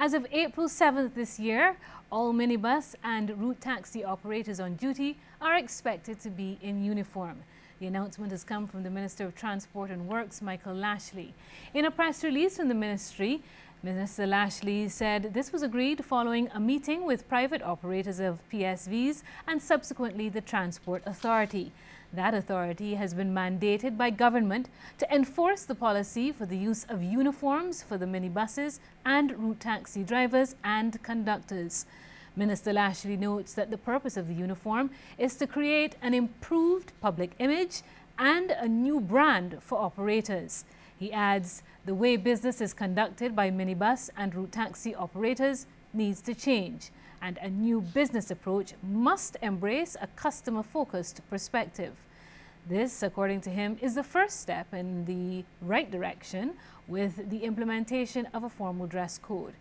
As of April 7th this year, all minibus and route taxi operators on duty are expected to be in uniform. The announcement has come from the Minister of Transport and Works, Michael Lashley. In a press release from the ministry, Minister Lashley said this was agreed following a meeting with private operators of PSVs and subsequently the Transport Authority. That authority has been mandated by government to enforce the policy for the use of uniforms for the minibuses and route taxi drivers and conductors. Minister Lashley notes that the purpose of the uniform is to create an improved public image and a new brand for operators. He adds, the way business is conducted by minibus and route taxi operators needs to change, and a new business approach must embrace a customer-focused perspective. This, according to him, is the first step in the right direction with the implementation of a formal dress code.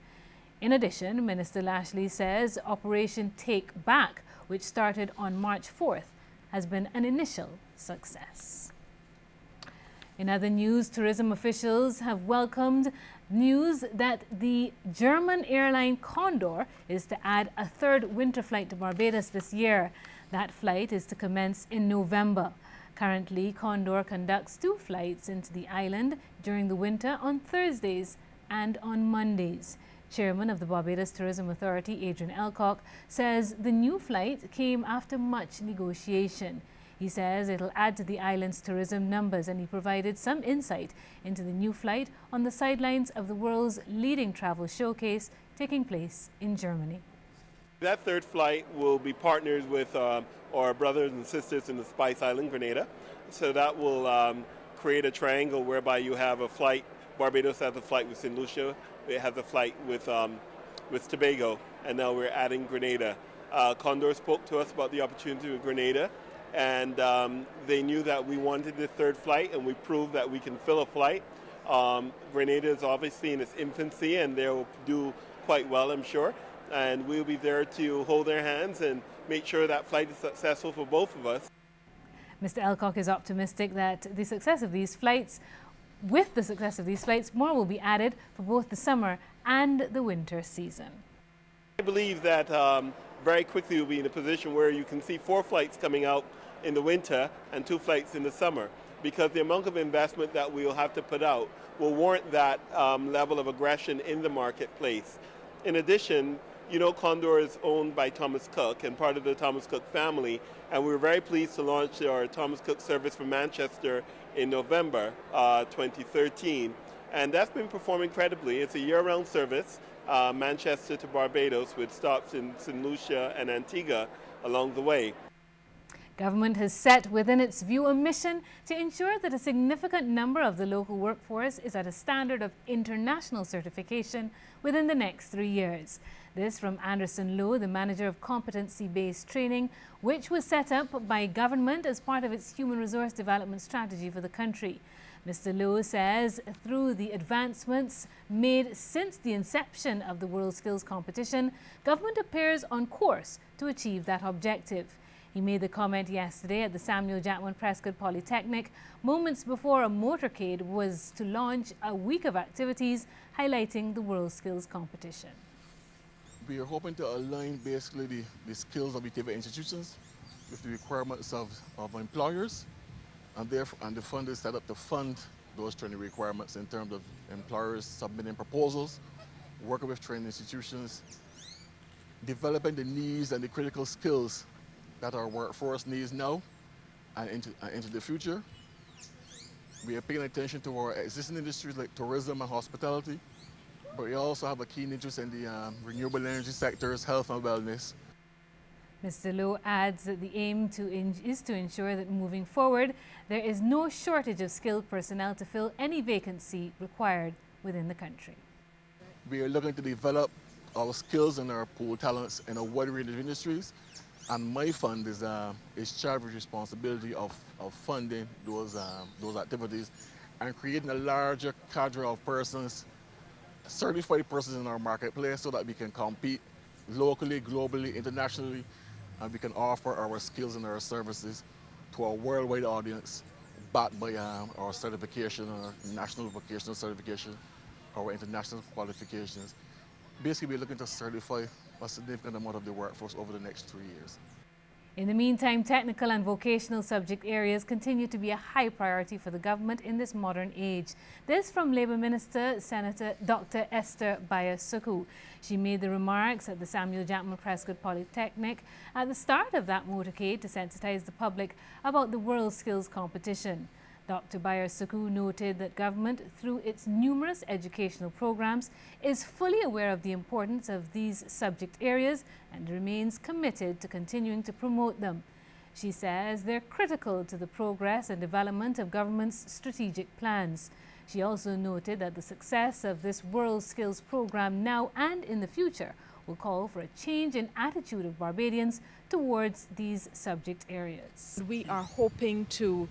In addition, Minister Lashley says Operation Take Back, which started on March 4th, has been an initial success. In other news, tourism officials have welcomed news that the German airline Condor is to add a third winter flight to Barbados this year. That flight is to commence in November. Currently, Condor conducts 2 flights into the island during the winter on Thursdays and on Mondays. Chairman of the Barbados Tourism Authority, Adrian Elcock, says the new flight came after much negotiation. He says it'll add to the island's tourism numbers, and he provided some insight into the new flight on the sidelines of the world's leading travel showcase taking place in Germany. That third flight will be partners with our brothers and sisters in the Spice Island, Grenada. So that will create a triangle whereby you have a flight. Barbados has a flight with St. Lucia. It has a flight with Tobago, and now we're adding Grenada. Condor spoke to us about the opportunity with Grenada, and they knew that we wanted the third flight, and we proved that we can fill a flight. Grenada is obviously in its infancy, and they'll do quite well, I'm sure. And we'll be there to hold their hands and make sure that flight is successful for both of us. Mr. Elcock is optimistic that with the success of these flights, more will be added for both the summer and the winter season. I believe that very quickly we'll be in a position where you can see 4 flights coming out in the winter and 2 flights in the summer, because the amount of investment that we'll have to put out will warrant that level of aggression in the marketplace. In addition, you know, Condor is owned by Thomas Cook and part of the Thomas Cook family, and we were very pleased to launch our Thomas Cook service from Manchester in November 2013, and that's been performing incredibly. It's a year-round service, Manchester to Barbados, with stops in St. Lucia and Antigua along the way. Government has set within its view a mission to ensure that a significant number of the local workforce is at a standard of international certification within the next 3 years. This from Anderson Lowe, the manager of competency-based training, which was set up by government as part of its human resource development strategy for the country. Mr. Lowe says through the advancements made since the inception of the World Skills Competition, government appears on course to achieve that objective. He made the comment yesterday at the Samuel Jackman Prescott Polytechnic, moments before a motorcade was to launch a week of activities highlighting the World Skills Competition. We are hoping to align basically the skills of the institutions with the requirements of employers, and the fund is set up to fund those training requirements in terms of employers submitting proposals, working with training institutions, developing the needs and the critical skills that our workforce needs now and into the future. We are paying attention to our existing industries like tourism and hospitality, but we also have a keen interest in the renewable energy sectors, health and wellness. Mr. Lowe adds that the aim is to ensure that moving forward, there is no shortage of skilled personnel to fill any vacancy required within the country. We are looking to develop our skills and our pool talents in a wide range of industries, and my fund is charged with responsibility of funding those activities and creating a larger cadre of persons, certified persons in our marketplace, so that we can compete locally, globally, internationally, and we can offer our skills and our services to a worldwide audience, backed by our certification, our national vocational certification, our international qualifications. basically we're looking to certify a significant amount of the workforce over the next 3 years. In the meantime, technical and vocational subject areas continue to be a high priority for the government in this modern age. This from Labour Minister Senator Dr. Esther Bayer-Suckoo. She made the remarks at the Samuel Jackman Prescott Polytechnic at the start of that motorcade to sensitize the public about the World Skills Competition. Dr. Bayer-Suckoo noted that government, through its numerous educational programs, is fully aware of the importance of these subject areas and remains committed to continuing to promote them. She says they're critical to the progress and development of government's strategic plans. She also noted that the success of this World Skills program now and in the future will call for a change in attitude of Barbadians towards these subject areas. We are hoping to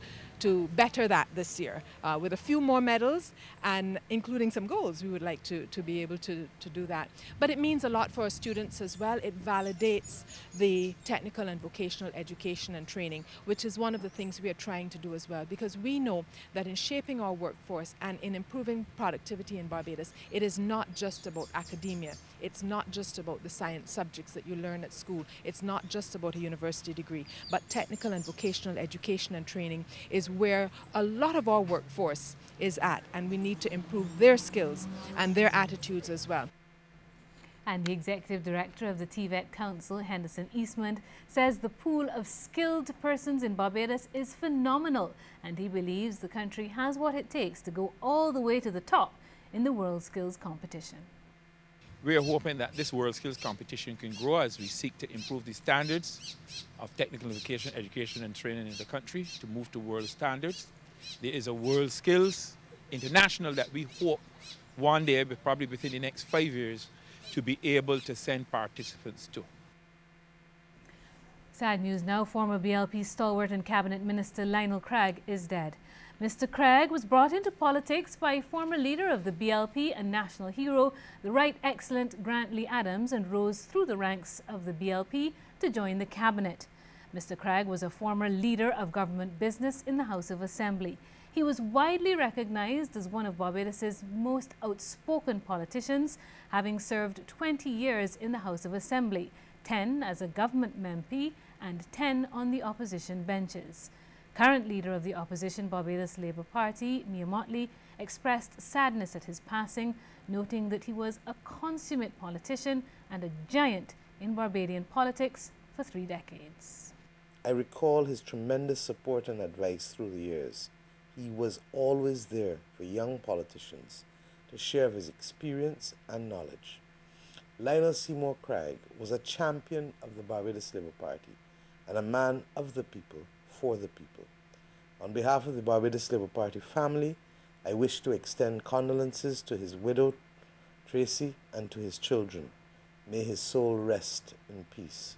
better that this year with a few more medals and including some goals. We would like to be able to do that. But it means a lot for our students as well. It validates the technical and vocational education and training, which is one of the things we are trying to do as well, because we know that in shaping our workforce and in improving productivity in Barbados, it is not just about academia. It's not just about the science subjects that you learn at school. It's not just about a university degree, but technical and vocational education and training is where a lot of our workforce is at, and we need to improve their skills and their attitudes as well. And the Executive Director of the TVET Council, Henderson Eastman, says the pool of skilled persons in Barbados is phenomenal, and he believes the country has what it takes to go all the way to the top in the World Skills Competition. We are hoping that this World Skills Competition can grow as we seek to improve the standards of technical and vocational education and training in the country to move to world standards. There is a World Skills International that we hope one day, probably within the next 5 years, to be able to send participants to. Sad news now, former BLP stalwart and Cabinet Minister Lionel Craig is dead. Mr. Craig was brought into politics by former leader of the BLP and national hero, the Right Excellent Grant Lee Adams, and rose through the ranks of the BLP to join the cabinet. Mr. Craig was a former leader of government business in the House of Assembly. He was widely recognized as one of Barbados's most outspoken politicians, having served 20 years in the House of Assembly, 10 as a government MP and 10 on the opposition benches. Current leader of the opposition Barbados Labour Party, Mia Mottley, expressed sadness at his passing, noting that he was a consummate politician and a giant in Barbadian politics for 3 decades. I recall his tremendous support and advice through the years. He was always there for young politicians to share his experience and knowledge. Lionel Seymour Craig was a champion of the Barbados Labour Party and a man of the people, for the people. On behalf of the Barbados Labour Party family, I wish to extend condolences to his widow, Tracy, and to his children. May his soul rest in peace.